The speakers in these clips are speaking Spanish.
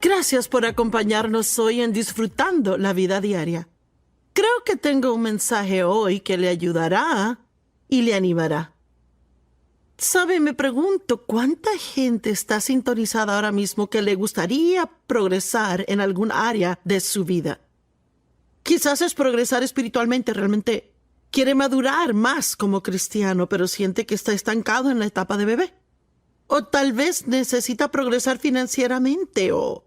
Gracias por acompañarnos hoy en Disfrutando la Vida Diaria. Creo que tengo un mensaje hoy que le ayudará y le animará. ¿Sabe? Me pregunto, ¿cuánta gente está sintonizada ahora mismo que le gustaría progresar en algún área de su vida? Quizás es progresar espiritualmente, realmente quiere madurar más como cristiano, pero siente que está estancado en la etapa de bebé. O tal vez necesita progresar financieramente o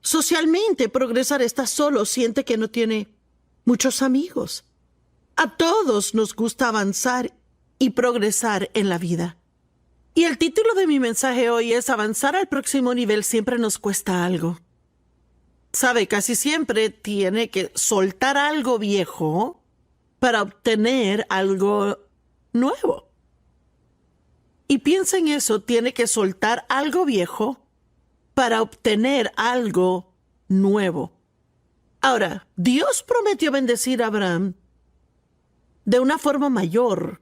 socialmente. Progresar, está solo, siente que no tiene muchos amigos. A todos nos gusta avanzar y progresar en la vida. Y el título de mi mensaje hoy es Avanzar al próximo nivel siempre nos cuesta algo. Sabe, casi siempre tiene que soltar algo viejo para obtener algo nuevo. Y piensa en eso, tiene que soltar algo viejo para obtener algo nuevo. Ahora, Dios prometió bendecir a Abraham de una forma mayor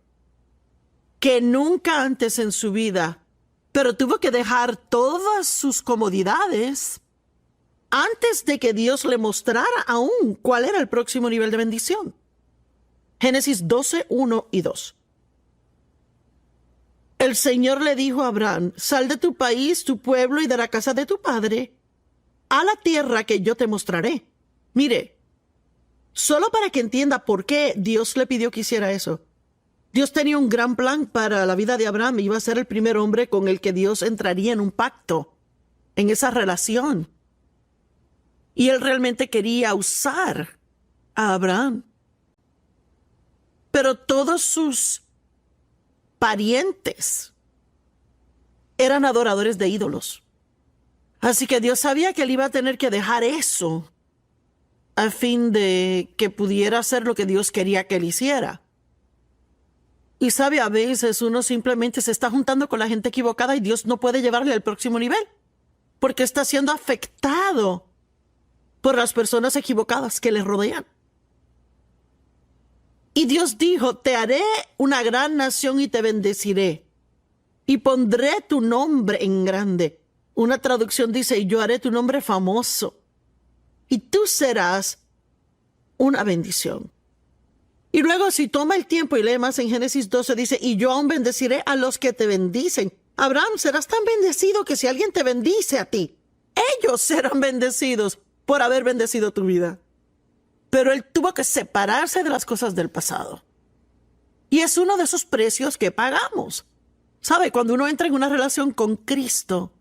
que nunca antes en su vida, pero tuvo que dejar todas sus comodidades antes de que Dios le mostrara aún cuál era el próximo nivel de bendición. Génesis 12, 1 y 2. El Señor le dijo a Abraham: sal de tu país, tu pueblo y de la casa de tu padre a la tierra que yo te mostraré. Mire, solo para que entienda por qué Dios le pidió que hiciera eso. Dios tenía un gran plan para la vida de Abraham. Iba a ser el primer hombre con el que Dios entraría en un pacto, en esa relación. Y él realmente quería usar a Abraham. Pero todos sus parientes eran adoradores de ídolos. Así que Dios sabía que él iba a tener que dejar eso a fin de que pudiera hacer lo que Dios quería que él hiciera. Y sabe, a veces uno simplemente se está juntando con la gente equivocada y Dios no puede llevarle al próximo nivel porque está siendo afectado por las personas equivocadas que le rodean. Y Dios dijo: te haré una gran nación y te bendeciré y pondré tu nombre en grande. Una traducción dice: y yo haré tu nombre famoso y tú serás una bendición. Y luego, si toma el tiempo y lee más en Génesis 12, dice: y yo aún bendeciré a los que te bendicen. Abraham, serás tan bendecido que si alguien te bendice a ti, ellos serán bendecidos por haber bendecido tu vida. Pero él tuvo que separarse de las cosas del pasado. Y es uno de esos precios que pagamos. ¿Sabe? Cuando uno entra en una relación con Cristo,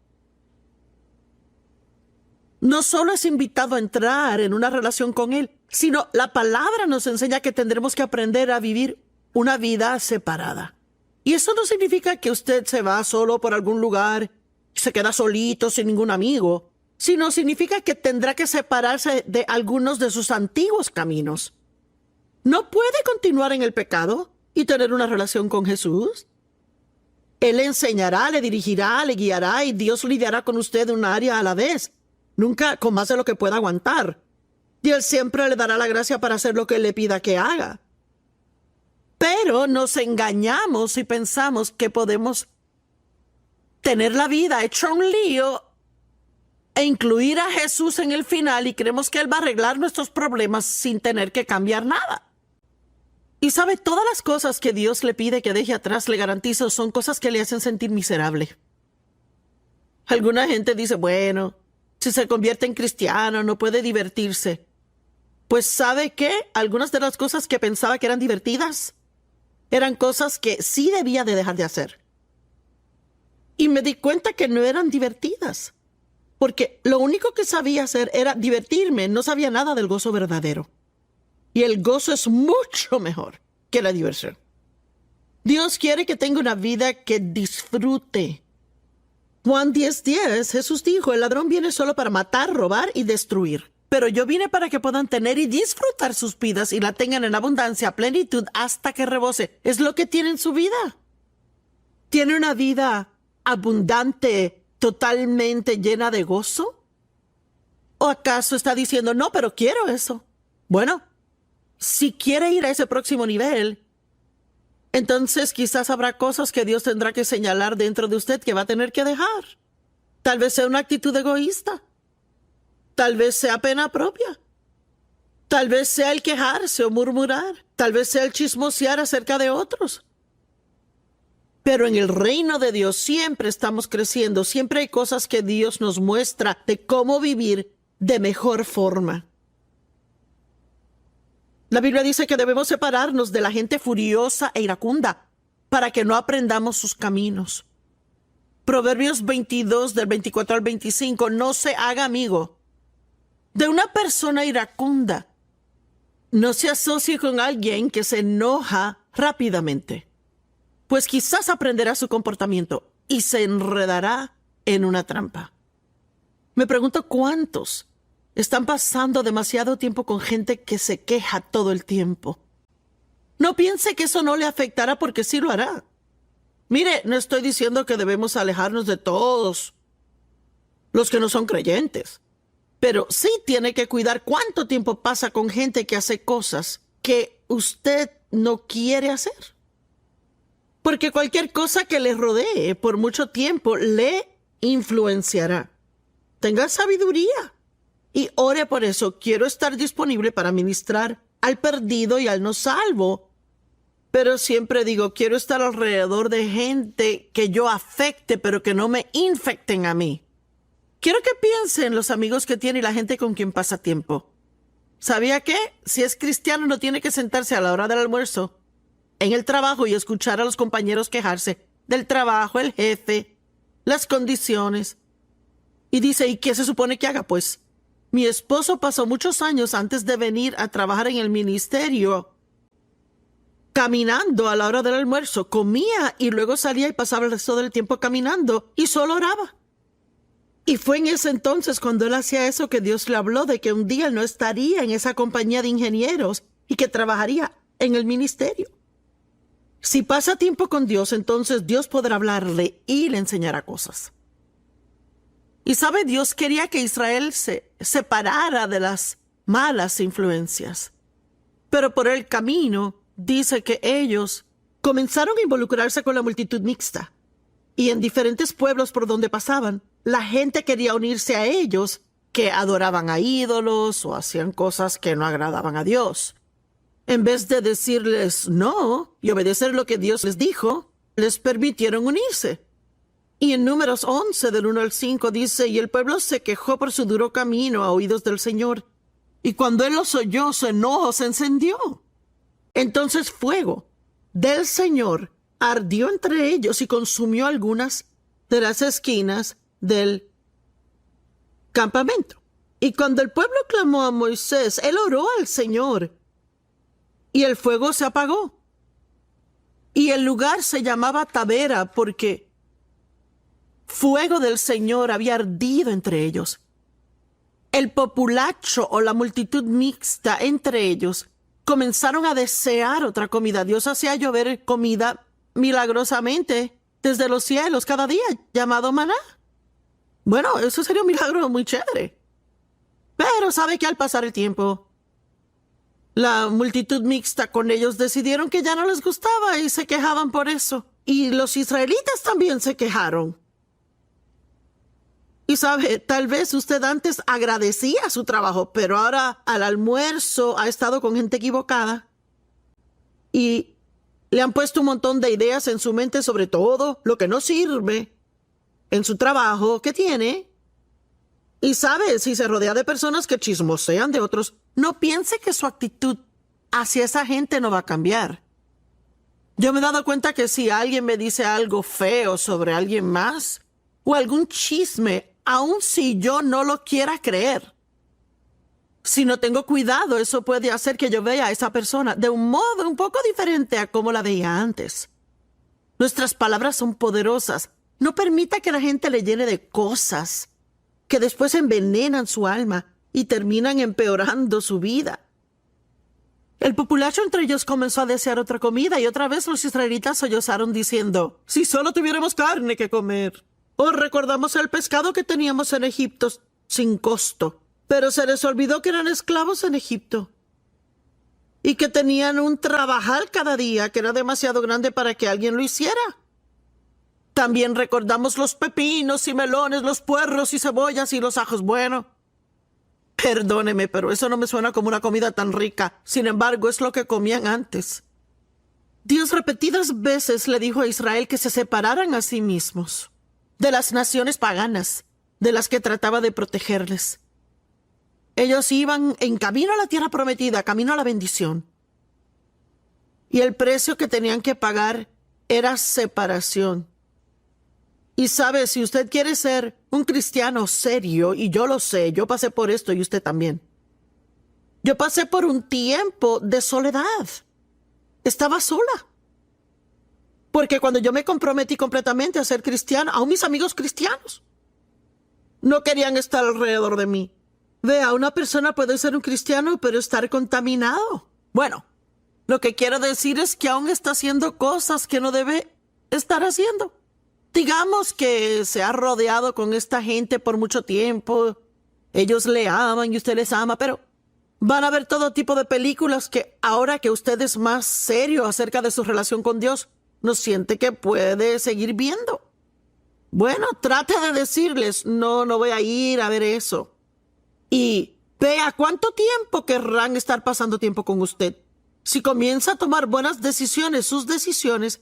no solo es invitado a entrar en una relación con Él, sino la palabra nos enseña que tendremos que aprender a vivir una vida separada. Y eso no significa que usted se va solo por algún lugar y se queda solito sin ningún amigo, sino significa que tendrá que separarse de algunos de sus antiguos caminos. No puede continuar en el pecado y tener una relación con Jesús. Él le enseñará, le dirigirá, le guiará y Dios lidiará con usted un área a la vez, nunca con más de lo que pueda aguantar. Y Él siempre le dará la gracia para hacer lo que Él le pida que haga. Pero nos engañamos y pensamos que podemos tener la vida hecha un lío e incluir a Jesús en el final y creemos que Él va a arreglar nuestros problemas sin tener que cambiar nada. Y sabe, todas las cosas que Dios le pide que deje atrás, le garantizo, son cosas que le hacen sentir miserable. Alguna gente dice: bueno, si se convierte en cristiano no puede divertirse. Pues ¿sabe qué? Algunas de las cosas que pensaba que eran divertidas eran cosas que sí debía de dejar de hacer. Y me di cuenta que no eran divertidas, porque lo único que sabía hacer era divertirme, no sabía nada del gozo verdadero. Y el gozo es mucho mejor que la diversión. Dios quiere que tenga una vida que disfrute. Juan 10:10, Jesús dijo: el ladrón viene solo para matar, robar y destruir. Pero yo vine para que puedan tener y disfrutar sus vidas y la tengan en abundancia, plenitud, hasta que rebose. Es lo que tiene en su vida. ¿Tiene una vida abundante, totalmente llena de gozo? ¿O acaso está diciendo: no, pero quiero eso? Bueno, si quiere ir a ese próximo nivel, entonces quizás habrá cosas que Dios tendrá que señalar dentro de usted que va a tener que dejar. Tal vez sea una actitud egoísta. Tal vez sea pena propia. Tal vez sea el quejarse o murmurar. Tal vez sea el chismosear acerca de otros. Pero en el reino de Dios siempre estamos creciendo. Siempre hay cosas que Dios nos muestra de cómo vivir de mejor forma. La Biblia dice que debemos separarnos de la gente furiosa e iracunda para que no aprendamos sus caminos. Proverbios 22, del 24 al 25, no se haga amigo de una persona iracunda. No se asocie con alguien que se enoja rápidamente, pues quizás aprenderá su comportamiento y se enredará en una trampa. Me pregunto cuántos están pasando demasiado tiempo con gente que se queja todo el tiempo. No piense que eso no le afectará, porque sí lo hará. Mire, no estoy diciendo que debemos alejarnos de todos los que no son creyentes, pero sí tiene que cuidar cuánto tiempo pasa con gente que hace cosas que usted no quiere hacer. Porque cualquier cosa que le rodee por mucho tiempo le influenciará. Tenga sabiduría y ore por eso. Quiero estar disponible para ministrar al perdido y al no salvo. Pero siempre digo, quiero estar alrededor de gente que yo afecte, pero que no me infecten a mí. Quiero que piense en los amigos que tiene y la gente con quien pasa tiempo. ¿Sabía que? Si es cristiano no tiene que sentarse a la hora del almuerzo en el trabajo y escuchar a los compañeros quejarse del trabajo, el jefe, las condiciones. Y dice, ¿y qué se supone que haga? Pues, mi esposo pasó muchos años antes de venir a trabajar en el ministerio caminando a la hora del almuerzo. Comía y luego salía y pasaba el resto del tiempo caminando y solo oraba. Y fue en ese entonces cuando él hacía eso que Dios le habló de que un día él no estaría en esa compañía de ingenieros y que trabajaría en el ministerio. Si pasa tiempo con Dios, entonces Dios podrá hablarle y le enseñará cosas. Y sabe, Dios quería que Israel se separara de las malas influencias. Pero por el camino dice que ellos comenzaron a involucrarse con la multitud mixta. Y en diferentes pueblos por donde pasaban, la gente quería unirse a ellos, que adoraban a ídolos o hacían cosas que no agradaban a Dios. En vez de decirles no y obedecer lo que Dios les dijo, les permitieron unirse. Y en Números 11, del 1 al 5, dice, y el pueblo se quejó por su duro camino a oídos del Señor. Y cuando él los oyó, su enojo se encendió. Entonces fuego del Señor ardió entre ellos y consumió algunas de las esquinas del campamento. Y cuando el pueblo clamó a Moisés, él oró al Señor, y el fuego se apagó. Y el lugar se llamaba Tabera, porque fuego del Señor había ardido entre ellos. El populacho o la multitud mixta entre ellos comenzaron a desear otra comida. Dios hacía llover comida milagrosamente desde los cielos cada día, llamado maná. Bueno, eso sería un milagro muy chévere. Pero sabe que al pasar el tiempo, la multitud mixta con ellos decidieron que ya no les gustaba y se quejaban por eso. Y los israelitas también se quejaron. Y sabe, tal vez usted antes agradecía su trabajo, pero ahora al almuerzo ha estado con gente equivocada y le han puesto un montón de ideas en su mente sobre todo lo que no sirve en su trabajo que tiene. Y sabe, si se rodea de personas que chismosean de otros, no piense que su actitud hacia esa gente no va a cambiar. Yo me he dado cuenta que si alguien me dice algo feo sobre alguien más o algún chisme, aun si yo no lo quiera creer, si no tengo cuidado, eso puede hacer que yo vea a esa persona de un modo un poco diferente a como la veía antes. Nuestras palabras son poderosas. No permita que la gente le llene de cosas que después envenenan su alma y terminan empeorando su vida. El populacho entre ellos comenzó a desear otra comida y otra vez los israelitas sollozaron diciendo, si solo tuviéramos carne que comer. O recordamos el pescado que teníamos en Egipto sin costo, pero se les olvidó que eran esclavos en Egipto y que tenían un trabajar cada día que era demasiado grande para que alguien lo hiciera. También recordamos los pepinos y melones, los puerros y cebollas y los ajos. Bueno, Perdóneme, pero eso no me suena como una comida tan rica. Sin embargo, es lo que comían antes. Dios repetidas veces le dijo a Israel que se separaran a sí mismos de las naciones paganas, de las que trataba de protegerles. Ellos iban en camino a la tierra prometida, camino a la bendición. Y el precio que tenían que pagar era separación. Y sabe, si usted quiere ser un cristiano serio, y yo lo sé, yo pasé por esto y usted también. Yo pasé por un tiempo de soledad. Estaba sola. Porque cuando yo me comprometí completamente a ser cristiana, aún mis amigos cristianos no querían estar alrededor de mí. Vea, una persona puede ser un cristiano, pero estar contaminado. Bueno, lo que quiero decir es que aún está haciendo cosas que no debe estar haciendo. Digamos que se ha rodeado con esta gente por mucho tiempo. Ellos le aman y usted les ama, pero van a ver todo tipo de películas que ahora que usted es más serio acerca de su relación con Dios, no siente que puede seguir viendo. Bueno, trate de decirles, no voy a ir a ver eso. Y vea cuánto tiempo querrán estar pasando tiempo con usted. Si comienza a tomar buenas decisiones, sus decisiones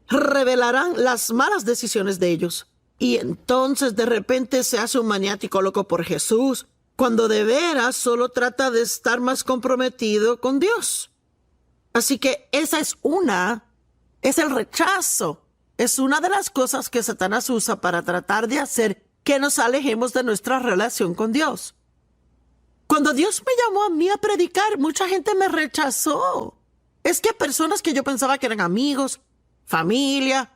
revelarán las malas decisiones de ellos. Y entonces de repente se hace un maniático loco por Jesús, cuando de veras solo trata de estar más comprometido con Dios. Así que esa es el rechazo. Es una de las cosas que Satanás usa para tratar de hacer que nos alejemos de nuestra relación con Dios. Cuando Dios me llamó a mí a predicar, mucha gente me rechazó. Es que personas que yo pensaba que eran amigos, familia,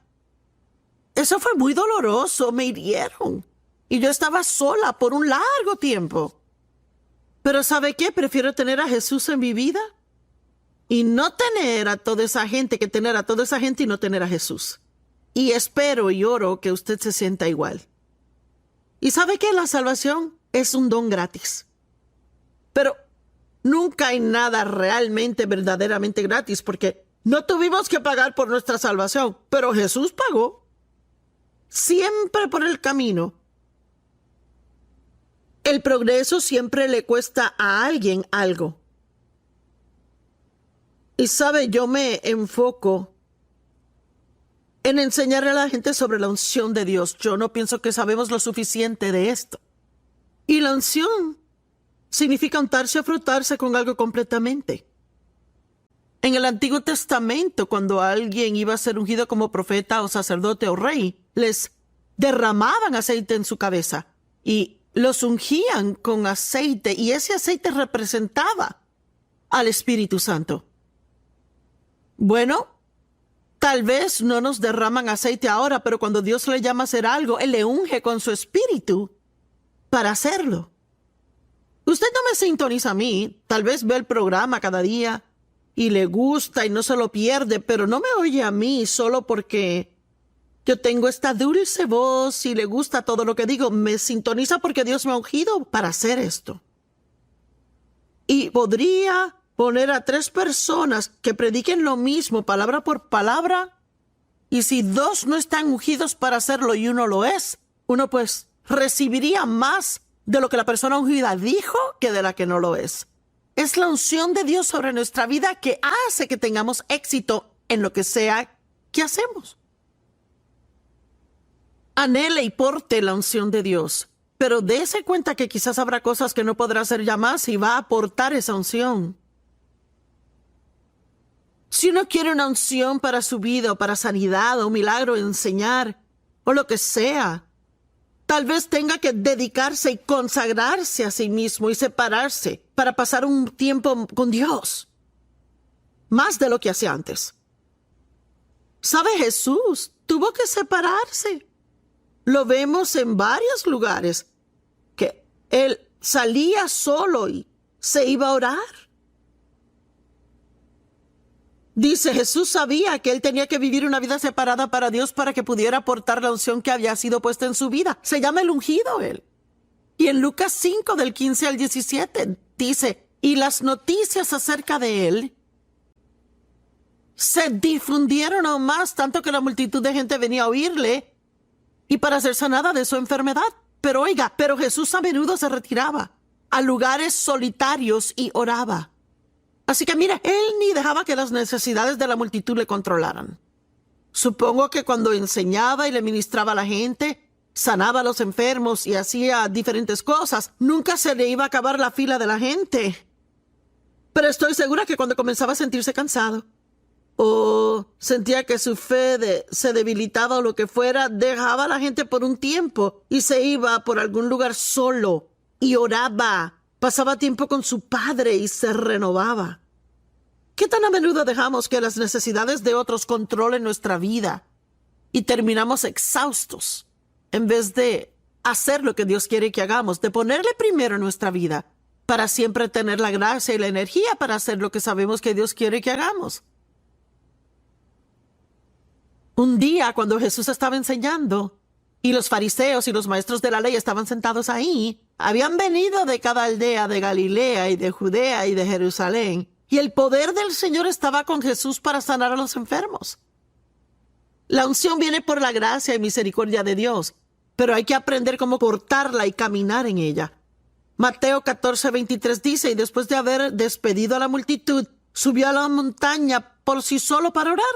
eso fue muy doloroso, me hirieron. Y yo estaba sola por un largo tiempo. Pero ¿sabe qué? Prefiero tener a Jesús en mi vida y no tener a toda esa gente que tener a toda esa gente y no tener a Jesús. Y espero y oro que usted se sienta igual. Y ¿sabe qué? La salvación es un don gratis. Pero nunca hay nada realmente, verdaderamente gratis, porque no tuvimos que pagar por nuestra salvación, pero Jesús pagó. Siempre por el camino. El progreso siempre le cuesta a alguien algo. Y sabe, yo me enfoco en enseñarle a la gente sobre la unción de Dios. Yo no pienso que sabemos lo suficiente de esto. Y la unción significa untarse o frotarse con algo completamente. En el Antiguo Testamento, cuando alguien iba a ser ungido como profeta o sacerdote o rey, les derramaban aceite en su cabeza y los ungían con aceite, y ese aceite representaba al Espíritu Santo. Bueno, tal vez no nos derraman aceite ahora, pero cuando Dios le llama a hacer algo, Él le unge con su espíritu para hacerlo. Usted no me sintoniza a mí, tal vez ve el programa cada día y le gusta y no se lo pierde, pero no me oye a mí solo porque yo tengo esta dulce voz y le gusta todo lo que digo. Me sintoniza porque Dios me ha ungido para hacer esto. Y podría poner a 3 personas que prediquen lo mismo, palabra por palabra, y si 2 no están ungidos para hacerlo y uno lo es, uno pues recibiría más de lo que la persona ungida dijo que de la que no lo es. Es la unción de Dios sobre nuestra vida que hace que tengamos éxito en lo que sea que hacemos. Anhele y porte la unción de Dios, pero dése cuenta que quizás habrá cosas que no podrá hacer ya más y va a aportar esa unción. Si uno quiere una unción para su vida o para sanidad o un milagro, enseñar o lo que sea, tal vez tenga que dedicarse y consagrarse a sí mismo y separarse para pasar un tiempo con Dios, más de lo que hacía antes. ¿Sabe? Jesús tuvo que separarse. Lo vemos en varios lugares, que Él salía solo y se iba a orar. Dice, Jesús sabía que Él tenía que vivir una vida separada para Dios para que pudiera aportar la unción que había sido puesta en su vida. Se llama el ungido Él. Y en Lucas 5, del 15 al 17, dice, y las noticias acerca de Él se difundieron aún más, tanto que la multitud de gente venía a oírle y para ser sanada de su enfermedad. Pero oiga, pero Jesús a menudo se retiraba a lugares solitarios y oraba. Así que mira, él ni dejaba que las necesidades de la multitud le controlaran. Supongo que cuando enseñaba y le ministraba a la gente, sanaba a los enfermos y hacía diferentes cosas, nunca se le iba a acabar la fila de la gente. Pero estoy segura que cuando comenzaba a sentirse cansado o sentía que su fe se debilitaba o lo que fuera, dejaba a la gente por un tiempo y se iba por algún lugar solo y oraba. Pasaba tiempo con su padre y se renovaba. ¿Qué tan a menudo dejamos que las necesidades de otros controlen nuestra vida y terminamos exhaustos en vez de hacer lo que Dios quiere que hagamos, de ponerle primero en nuestra vida para siempre tener la gracia y la energía para hacer lo que sabemos que Dios quiere que hagamos? Un día, cuando Jesús estaba enseñando y los fariseos y los maestros de la ley estaban sentados ahí, habían venido de cada aldea de Galilea y de Judea y de Jerusalén, y el poder del Señor estaba con Jesús para sanar a los enfermos. La unción viene por la gracia y misericordia de Dios, pero hay que aprender cómo portarla y caminar en ella. Mateo 14:23 dice, y después de haber despedido a la multitud, subió a la montaña por sí solo para orar.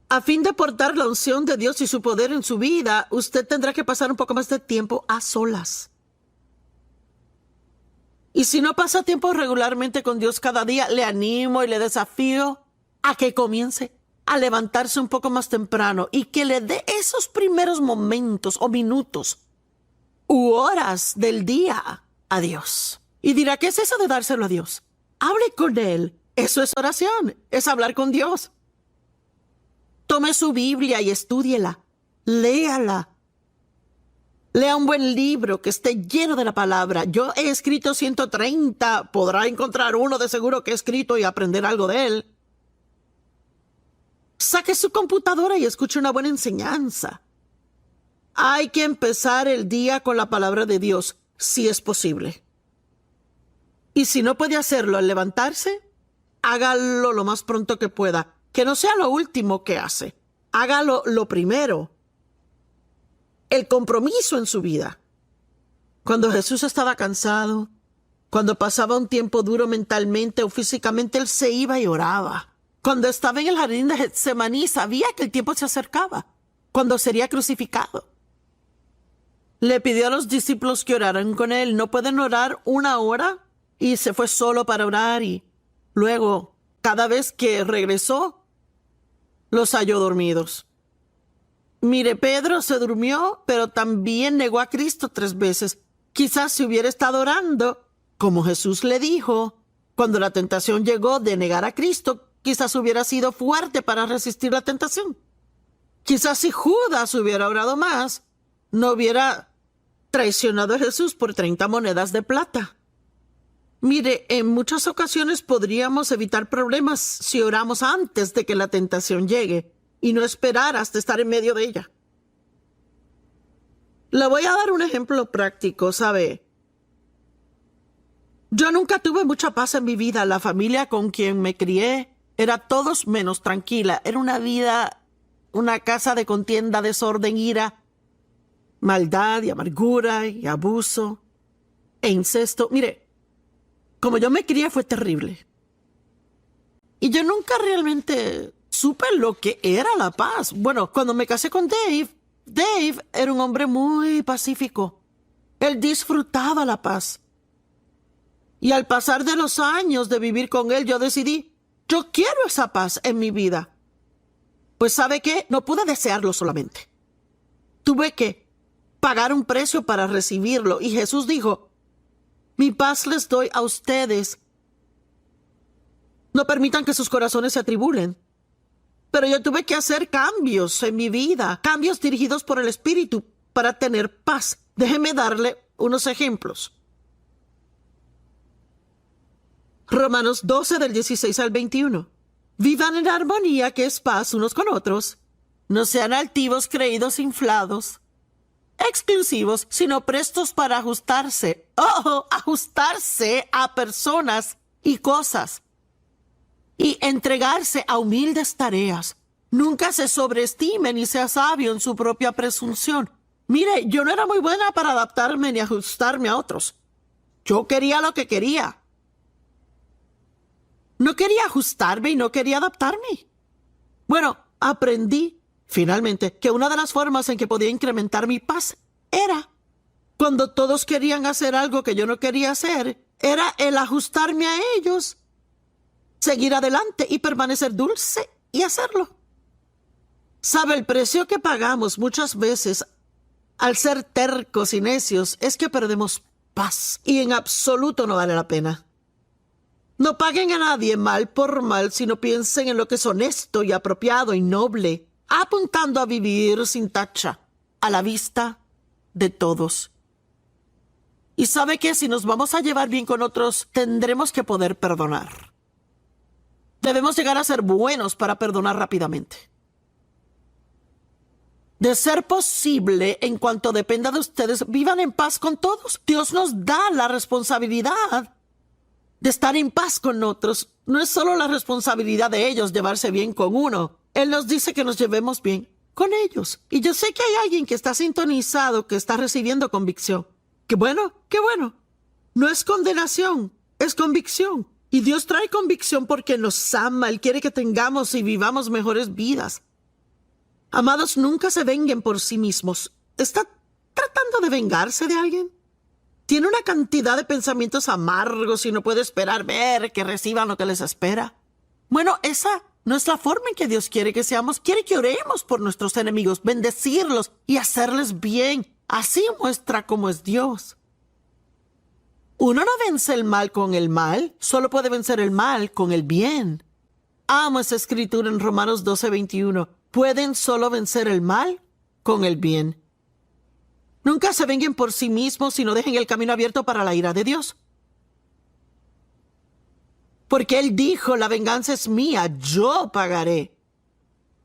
A fin de portar la unción de Dios y su poder en su vida, usted tendrá que pasar un poco más de tiempo a solas. Y si no pasa tiempo regularmente con Dios cada día, le animo y le desafío a que comience a levantarse un poco más temprano y que le dé esos primeros momentos o minutos u horas del día a Dios. Y dirá, ¿qué es eso de dárselo a Dios? Hable con Él. Eso es oración, es hablar con Dios. Tome su Biblia y estúdiela. Léala. Lea un buen libro que esté lleno de la palabra. Yo he escrito 130. Podrá encontrar uno de seguro que he escrito y aprender algo de él. Saque su computadora y escuche una buena enseñanza. Hay que empezar el día con la palabra de Dios, si es posible. Y si no puede hacerlo al levantarse, hágalo lo más pronto que pueda. Que no sea lo último que hace. Hágalo lo primero. El compromiso en su vida. Cuando Jesús estaba cansado, cuando pasaba un tiempo duro mentalmente o físicamente, Él se iba y oraba. Cuando estaba en el jardín de Getsemaní, sabía que el tiempo se acercaba, cuando sería crucificado. Le pidió a los discípulos que oraran con Él. No pueden orar una hora, y se fue solo para orar, y luego, cada vez que regresó, los halló dormidos. Mire, Pedro se durmió, pero también negó a Cristo 3 veces. Quizás si hubiera estado orando, como Jesús le dijo, cuando la tentación llegó de negar a Cristo, quizás hubiera sido fuerte para resistir la tentación. Quizás si Judas hubiera orado más, no hubiera traicionado a Jesús por 30 monedas de plata. Mire, en muchas ocasiones podríamos evitar problemas si oramos antes de que la tentación llegue y no esperar hasta estar en medio de ella. Le voy a dar un ejemplo práctico, ¿sabe? Yo nunca tuve mucha paz en mi vida. La familia con quien me crié era todos menos tranquila. Era una vida, una casa de contienda, desorden, ira, maldad y amargura y abuso e incesto. Mire, como yo me crié fue terrible. Y yo nunca realmente supe lo que era la paz. Bueno, cuando me casé con Dave era un hombre muy pacífico. Él disfrutaba la paz. Y al pasar de los años de vivir con él, yo decidí, yo quiero esa paz en mi vida. Pues ¿sabe qué? No pude desearlo solamente. Tuve que pagar un precio para recibirlo. Y Jesús dijo, mi paz les doy a ustedes. No permitan que sus corazones se atribulen. Pero yo tuve que hacer cambios en mi vida, cambios dirigidos por el Espíritu para tener paz. Déjeme darle unos ejemplos. Romanos 12 del 16 al 21. Vivan en armonía, que es paz unos con otros. No sean altivos, creídos, inflados, exclusivos, sino prestos para ajustarse. Ajustarse a personas y cosas. Y entregarse a humildes tareas. Nunca se sobreestime ni sea sabio en su propia presunción. Mire, yo no era muy buena para adaptarme ni ajustarme a otros. Yo quería lo que quería. No quería ajustarme y no quería adaptarme. Bueno, aprendí, finalmente, que una de las formas en que podía incrementar mi paz era, cuando todos querían hacer algo que yo no quería hacer, era el ajustarme a ellos, seguir adelante y permanecer dulce y hacerlo. ¿Sabe? El precio que pagamos muchas veces al ser tercos y necios es que perdemos paz y en absoluto no vale la pena. No paguen a nadie mal por mal, sino piensen en lo que es honesto y apropiado y noble, apuntando a vivir sin tacha, a la vista de todos. Y sabe que si nos vamos a llevar bien con otros, tendremos que poder perdonar. Debemos llegar a ser buenos para perdonar rápidamente. De ser posible, en cuanto dependa de ustedes, vivan en paz con todos. Dios nos da la responsabilidad de estar en paz con otros. No es solo la responsabilidad de ellos llevarse bien con uno. Él nos dice que nos llevemos bien con ellos. Y yo sé que hay alguien que está sintonizado, que está recibiendo convicción. ¡Qué bueno! ¡Qué bueno! No es condenación, es convicción. Y Dios trae convicción porque nos ama. Él quiere que tengamos y vivamos mejores vidas. Amados, nunca se venguen por sí mismos. ¿Está tratando de vengarse de alguien? Tiene una cantidad de pensamientos amargos y no puede esperar ver que reciban lo que les espera. Bueno, esa no es la forma en que Dios quiere que seamos. Quiere que oremos por nuestros enemigos, bendecirlos y hacerles bien. Así muestra cómo es Dios. Uno no vence el mal con el mal, solo puede vencer el mal con el bien. Amo esa escritura en Romanos 12:21. Pueden solo vencer el mal con el bien. Nunca se venguen por sí mismos, sino dejen el camino abierto para la ira de Dios. Porque Él dijo, la venganza es mía, yo pagaré.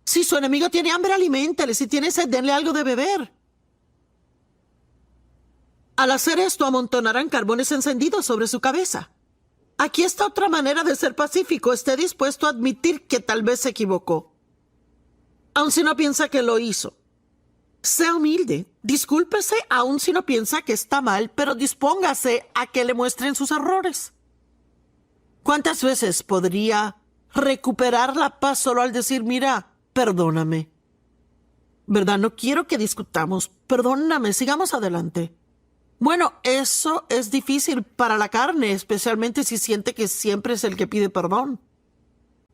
Si su enemigo tiene hambre, aliméntale. Si tiene sed, denle algo de beber. Al hacer esto, amontonarán carbones encendidos sobre su cabeza. Aquí está otra manera de ser pacífico. Esté dispuesto a admitir que tal vez se equivocó, aun si no piensa que lo hizo. Sea humilde, discúlpese aun si no piensa que está mal, pero dispóngase a que le muestren sus errores. ¿Cuántas veces podría recuperar la paz solo al decir, mira, perdóname? ¿Verdad? No quiero que discutamos. Perdóname, sigamos adelante. Bueno, eso es difícil para la carne, especialmente si siente que siempre es el que pide perdón.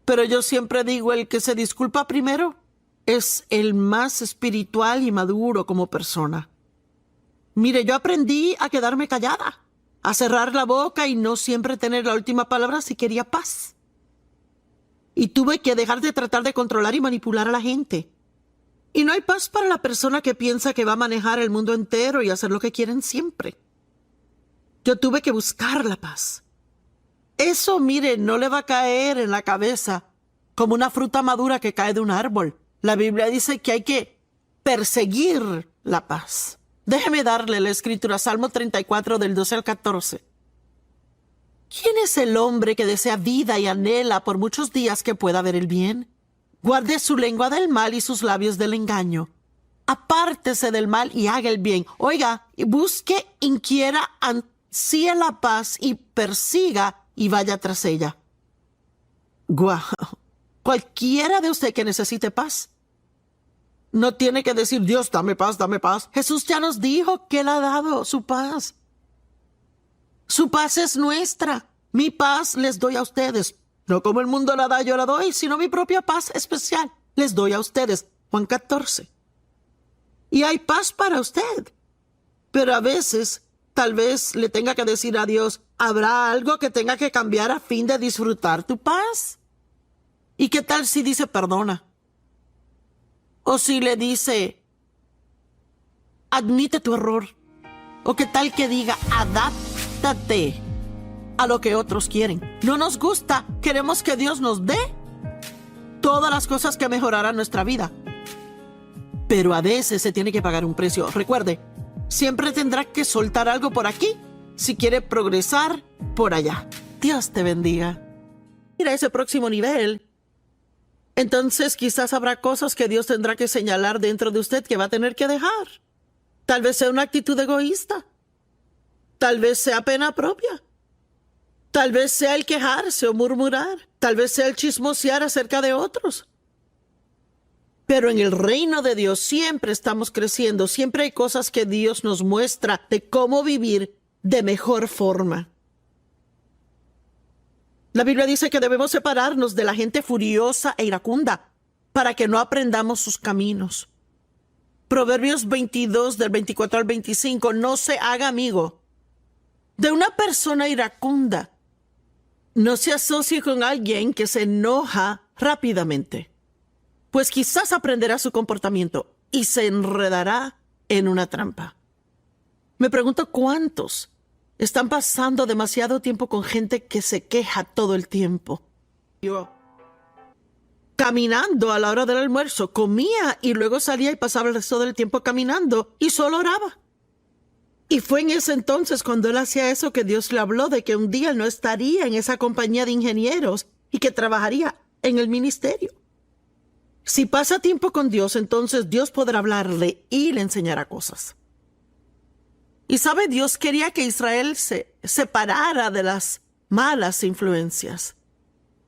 Pero yo siempre digo, el que se disculpa primero es el más espiritual y maduro como persona. Mire, yo aprendí a quedarme callada, a cerrar la boca y no siempre tener la última palabra si quería paz. Y tuve que dejar de tratar de controlar y manipular a la gente. Y no hay paz para la persona que piensa que va a manejar el mundo entero y hacer lo que quieren siempre. Yo tuve que buscar la paz. Eso, mire, no le va a caer en la cabeza como una fruta madura que cae de un árbol. La Biblia dice que hay que perseguir la paz. Déjeme darle la escritura, Salmo 34, del 12 al 14. ¿Quién es el hombre que desea vida y anhela por muchos días que pueda ver el bien? Guarde su lengua del mal y sus labios del engaño. Apártese del mal y haga el bien. Oiga, busque, inquiera, ansíe la paz y persiga y vaya tras ella. Guau. Cualquiera de usted que necesite paz no tiene que decir, Dios, dame paz, dame paz. Jesús ya nos dijo que Él ha dado su paz. Su paz es nuestra. Mi paz les doy a ustedes. No como el mundo la da, yo la doy, sino mi propia paz especial les doy a ustedes. Juan 14. Y hay paz para usted. Pero a veces, tal vez le tenga que decir a Dios, ¿habrá algo que tenga que cambiar a fin de disfrutar tu paz? ¿Y qué tal si dice perdona? O si le dice, admite tu error. O qué tal que diga, adáptate a lo que otros quieren. No nos gusta, queremos que Dios nos dé todas las cosas que mejorarán nuestra vida. Pero a veces se tiene que pagar un precio. Recuerde, siempre tendrá que soltar algo por aquí si quiere progresar por allá. Dios te bendiga. Mira ese próximo nivel. Entonces quizás habrá cosas que Dios tendrá que señalar dentro de usted que va a tener que dejar. Tal vez sea una actitud egoísta. Tal vez sea pena propia. Tal vez sea el quejarse o murmurar. Tal vez sea el chismosear acerca de otros. Pero en el reino de Dios siempre estamos creciendo. Siempre hay cosas que Dios nos muestra de cómo vivir de mejor forma. La Biblia dice que debemos separarnos de la gente furiosa e iracunda para que no aprendamos sus caminos. Proverbios 22, del 24 al 25. No se haga amigo de una persona iracunda. No se asocie con alguien que se enoja rápidamente, pues quizás aprenderá su comportamiento y se enredará en una trampa. Me pregunto cuántos están pasando demasiado tiempo con gente que se queja todo el tiempo. Yo, caminando a la hora del almuerzo, comía y luego salía y pasaba el resto del tiempo caminando y solo oraba. Y fue en ese entonces cuando él hacía eso que Dios le habló de que un día él no estaría en esa compañía de ingenieros y que trabajaría en el ministerio. Si pasa tiempo con Dios, entonces Dios podrá hablarle y le enseñará cosas. Y sabe, Dios quería que Israel se separara de las malas influencias.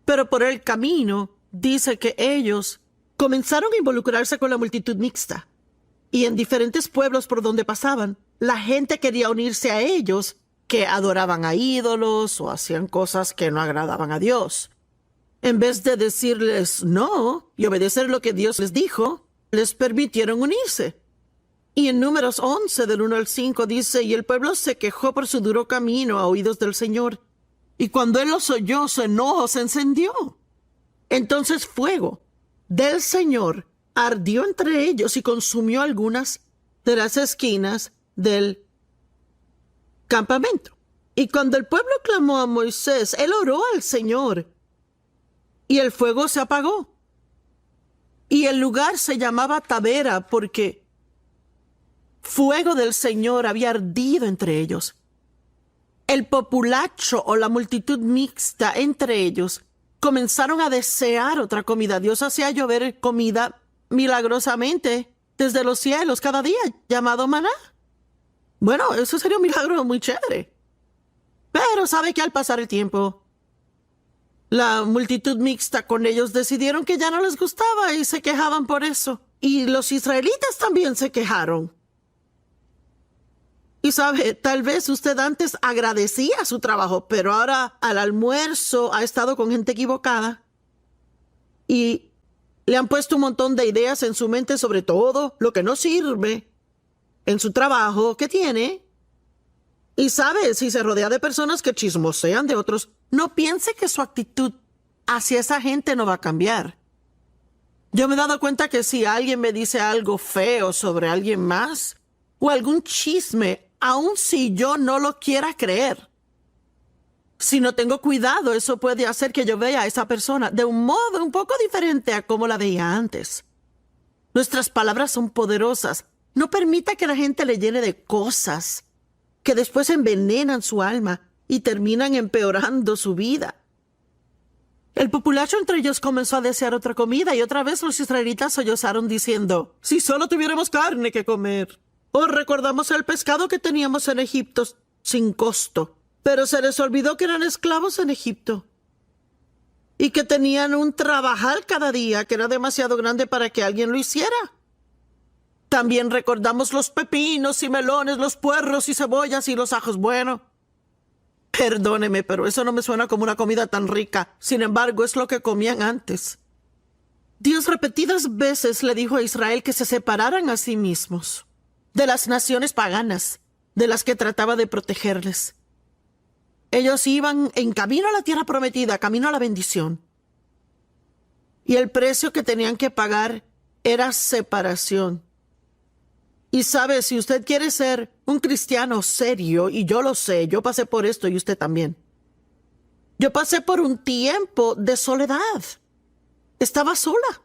Pero por el camino dice que ellos comenzaron a involucrarse con la multitud mixta. Y en diferentes pueblos por donde pasaban, la gente quería unirse a ellos, que adoraban a ídolos o hacían cosas que no agradaban a Dios. En vez de decirles no y obedecer lo que Dios les dijo, les permitieron unirse. Y en Números 11, del 1 al 5, dice, y el pueblo se quejó por su duro camino a oídos del Señor. Y cuando él los oyó, su enojo se encendió. Entonces fuego del Señor ardió entre ellos y consumió algunas de las esquinas del campamento. Y cuando el pueblo clamó a Moisés, él oró al Señor, y el fuego se apagó. Y el lugar se llamaba Tabera, porque fuego del Señor había ardido entre ellos. El populacho o la multitud mixta entre ellos comenzaron a desear otra comida. Dios hacía llover comida milagrosamente desde los cielos cada día, llamado maná. Bueno, eso sería un milagro muy chévere. Pero sabe que al pasar el tiempo, la multitud mixta con ellos decidieron que ya no les gustaba y se quejaban por eso. Y los israelitas también se quejaron. Y sabe, tal vez usted antes agradecía su trabajo, pero ahora al almuerzo ha estado con gente equivocada y le han puesto un montón de ideas en su mente sobre todo lo que no sirve en su trabajo que tiene. Y sabe, si se rodea de personas que chismosean de otros, no piense que su actitud hacia esa gente no va a cambiar. Yo me he dado cuenta que si alguien me dice algo feo sobre alguien más o algún chisme, aun si yo no lo quiera creer, si no tengo cuidado, eso puede hacer que yo vea a esa persona de un modo un poco diferente a como la veía antes. Nuestras palabras son poderosas. No permita que la gente le llene de cosas que después envenenan su alma y terminan empeorando su vida. El populacho entre ellos comenzó a desear otra comida y otra vez los israelitas sollozaron diciendo, si solo tuviéramos carne que comer. O recordamos el pescado que teníamos en Egipto sin costo, pero se les olvidó que eran esclavos en Egipto y que tenían un trabajar cada día que era demasiado grande para que alguien lo hiciera. También recordamos los pepinos y melones, los puerros y cebollas y los ajos. Bueno, perdóneme, pero eso no me suena como una comida tan rica. Sin embargo, es lo que comían antes. Dios repetidas veces le dijo a Israel que se separaran a sí mismos de las naciones paganas, de las que trataba de protegerles. Ellos iban en camino a la tierra prometida, camino a la bendición. Y el precio que tenían que pagar era separación. Y sabe, si usted quiere ser un cristiano serio, y yo lo sé, yo pasé por esto y usted también. Yo pasé por un tiempo de soledad. Estaba sola.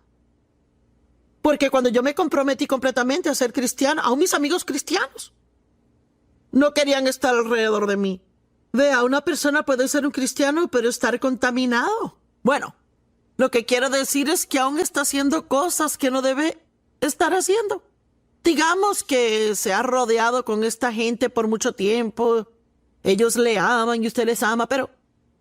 Porque cuando yo me comprometí completamente a ser cristiana, aún mis amigos cristianos no querían estar alrededor de mí. Vea, una persona puede ser un cristiano, pero estar contaminado. Bueno, lo que quiero decir es que aún está haciendo cosas que no debe estar haciendo. Digamos que se ha rodeado con esta gente por mucho tiempo. Ellos le aman y usted les ama, pero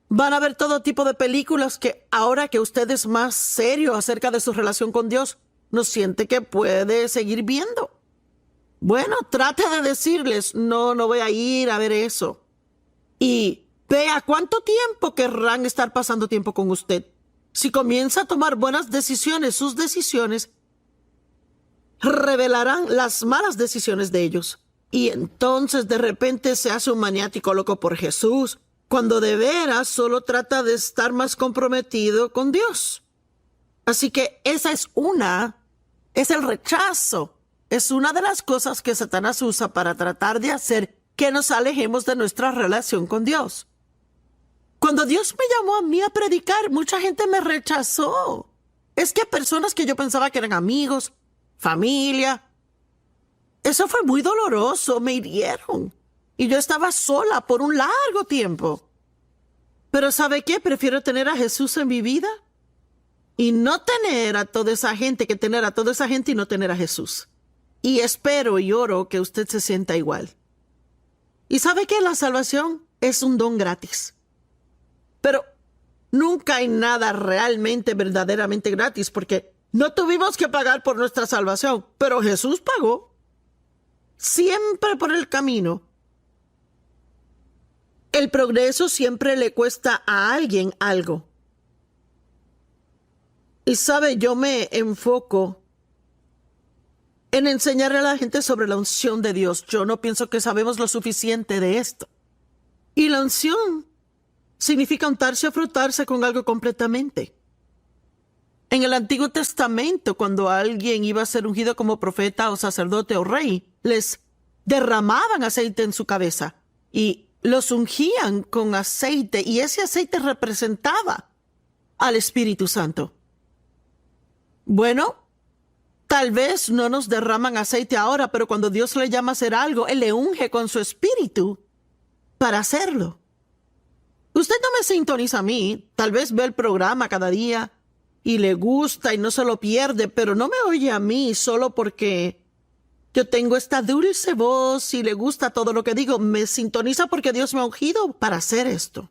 van a ver todo tipo de películas que ahora que usted es más serio acerca de su relación con Dios, no siente que puede seguir viendo. Bueno, trate de decirles, no voy a ir a ver eso. Y vea cuánto tiempo querrán estar pasando tiempo con usted. Si comienza a tomar buenas decisiones, sus decisiones revelarán las malas decisiones de ellos. Y entonces de repente se hace un maniático loco por Jesús, cuando de veras solo trata de estar más comprometido con Dios. Así que esa es el rechazo. Es una de las cosas que Satanás usa para tratar de hacer que nos alejemos de nuestra relación con Dios. Cuando Dios me llamó a mí a predicar, mucha gente me rechazó. Es que personas que yo pensaba que eran amigos, familia, eso fue muy doloroso, me hirieron. Y yo estaba sola por un largo tiempo. Pero ¿sabe qué? Prefiero tener a Jesús en mi vida y no tener a toda esa gente que tener a toda esa gente y no tener a Jesús. Y espero y oro que usted se sienta igual. ¿Y sabe qué? La salvación es un don gratis. Pero nunca hay nada realmente, verdaderamente gratis, porque no tuvimos que pagar por nuestra salvación, pero Jesús pagó. Siempre por el camino. El progreso siempre le cuesta a alguien algo. Y sabe, yo me enfoco en enseñarle a la gente sobre la unción de Dios. Yo no pienso que sabemos lo suficiente de esto. Y la unción significa untarse o frotarse con algo completamente. En el Antiguo Testamento, cuando alguien iba a ser ungido como profeta o sacerdote o rey, les derramaban aceite en su cabeza y los ungían con aceite, y ese aceite representaba al Espíritu Santo. Bueno, tal vez no nos derraman aceite ahora, pero cuando Dios le llama a hacer algo, Él le unge con su espíritu para hacerlo. Usted no me sintoniza a mí, tal vez ve el programa cada día y le gusta y no se lo pierde, pero no me oye a mí solo porque yo tengo esta dulce voz y le gusta todo lo que digo. Me sintoniza porque Dios me ha ungido para hacer esto.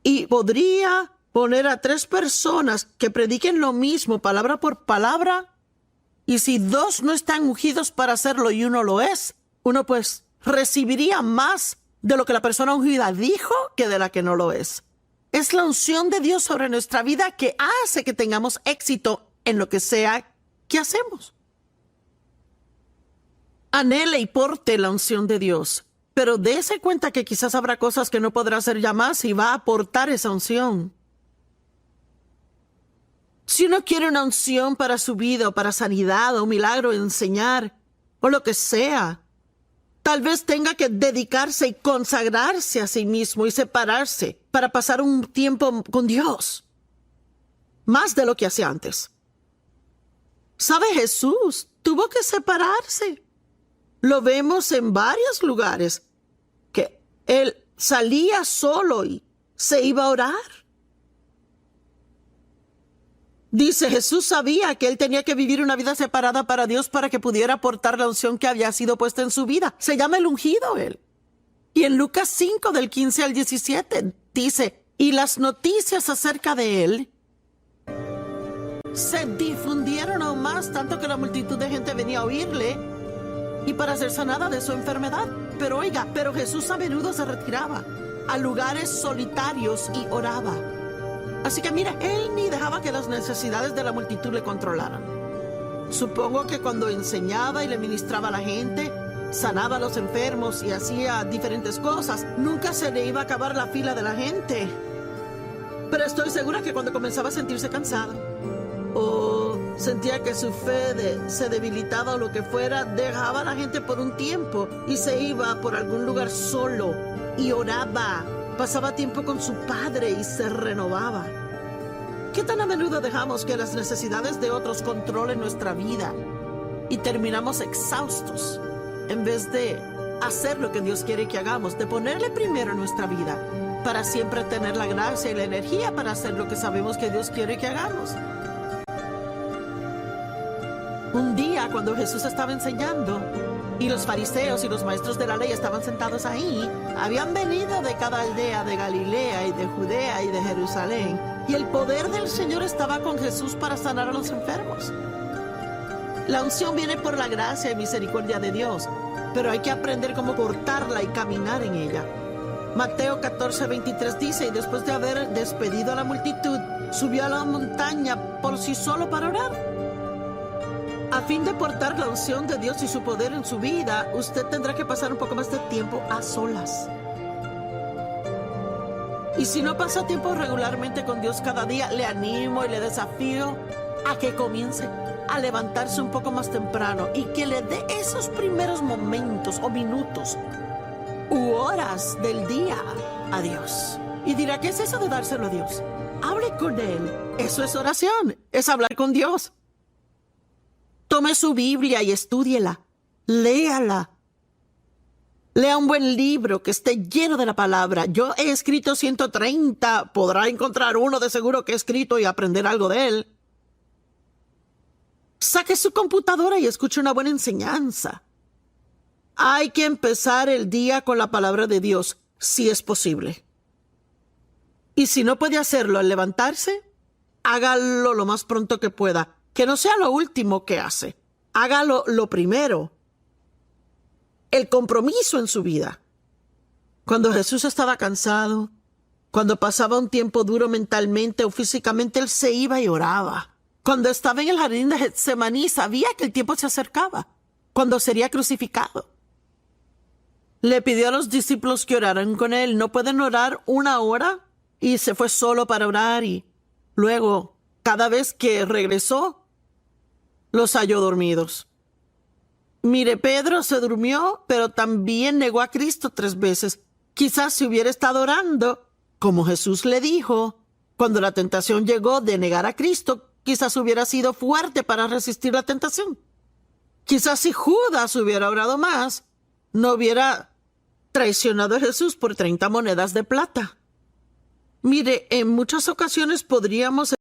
Y podría poner a 3 personas que prediquen lo mismo, palabra por palabra, y si 2 no están ungidos para hacerlo y uno lo es, uno pues recibiría más de lo que la persona ungida dijo que de la que no lo es. Es la unción de Dios sobre nuestra vida que hace que tengamos éxito en lo que sea que hacemos. Anhele y porte la unción de Dios, pero dése cuenta que quizás habrá cosas que no podrá hacer ya más y va a aportar esa unción. Si uno quiere una unción para su vida o para sanidad o un milagro, enseñar o lo que sea, tal vez tenga que dedicarse y consagrarse a sí mismo y separarse para pasar un tiempo con Dios, más de lo que hacía antes. ¿Sabe? Jesús tuvo que separarse. Lo vemos en varios lugares, que Él salía solo y se iba a orar. Dice, Jesús sabía que Él tenía que vivir una vida separada para Dios para que pudiera aportar la unción que había sido puesta en su vida. Se llama el ungido Él. Y en Lucas 5, del 15 al 17, dice, y las noticias acerca de Él se difundieron aún más, tanto que la multitud de gente venía a oírle y para ser sanada de su enfermedad. Pero Jesús a menudo se retiraba a lugares solitarios y oraba. Así que mira, Él ni dejaba que las necesidades de la multitud le controlaran. Supongo que cuando enseñaba y le ministraba a la gente, sanaba a los enfermos y hacía diferentes cosas, nunca se le iba a acabar la fila de la gente. Pero estoy segura que cuando comenzaba a sentirse cansado o sentía que su fe se debilitaba o lo que fuera, dejaba a la gente por un tiempo y se iba por algún lugar solo y oraba. Pasaba tiempo con su Padre y se renovaba. ¿Qué tan a menudo dejamos que las necesidades de otros controlen nuestra vida y terminamos exhaustos en vez de hacer lo que Dios quiere que hagamos, de ponerle primero en nuestra vida para siempre tener la gracia y la energía para hacer lo que sabemos que Dios quiere que hagamos? Un día, cuando Jesús estaba enseñando y los fariseos y los maestros de la ley estaban sentados ahí, habían venido de cada aldea de Galilea y de Judea y de Jerusalén, y el poder del Señor estaba con Jesús para sanar a los enfermos. La unción viene por la gracia y misericordia de Dios, pero hay que aprender cómo portarla y caminar en ella. Mateo 14:23 dice: y después de haber despedido a la multitud, subió a la montaña por sí solo para orar. A fin de portar la unción de Dios y su poder en su vida, usted tendrá que pasar un poco más de tiempo a solas. Y si no pasa tiempo regularmente con Dios cada día, le animo y le desafío a que comience a levantarse un poco más temprano y que le dé esos primeros momentos o minutos u horas del día a Dios. Y dirá: ¿qué es eso de dárselo a Dios? Hable con Él. Eso es oración, es hablar con Dios. Tome su Biblia y estúdiela. Léala. Lea un buen libro que esté lleno de la palabra. Yo he escrito 130. Podrá encontrar uno de seguro que he escrito y aprender algo de él. Saque su computadora y escuche una buena enseñanza. Hay que empezar el día con la palabra de Dios, si es posible. Y si no puede hacerlo al levantarse, hágalo lo más pronto que pueda. Que no sea lo último que hace. Hágalo lo primero. El compromiso en su vida. Cuando Jesús estaba cansado, cuando pasaba un tiempo duro mentalmente o físicamente, Él se iba y oraba. Cuando estaba en el jardín de Getsemaní, sabía que el tiempo se acercaba, cuando sería crucificado. Le pidió a los discípulos que oraran con Él. No pueden orar una hora, y se fue solo para orar, y luego, cada vez que regresó, los halló dormidos. Mire, Pedro se durmió, pero también negó a Cristo 3 veces. Quizás si hubiera estado orando, como Jesús le dijo, cuando la tentación llegó de negar a Cristo, quizás hubiera sido fuerte para resistir la tentación. Quizás si Judas hubiera orado más, no hubiera traicionado a Jesús por 30 monedas de plata. Mire, en muchas ocasiones podríamos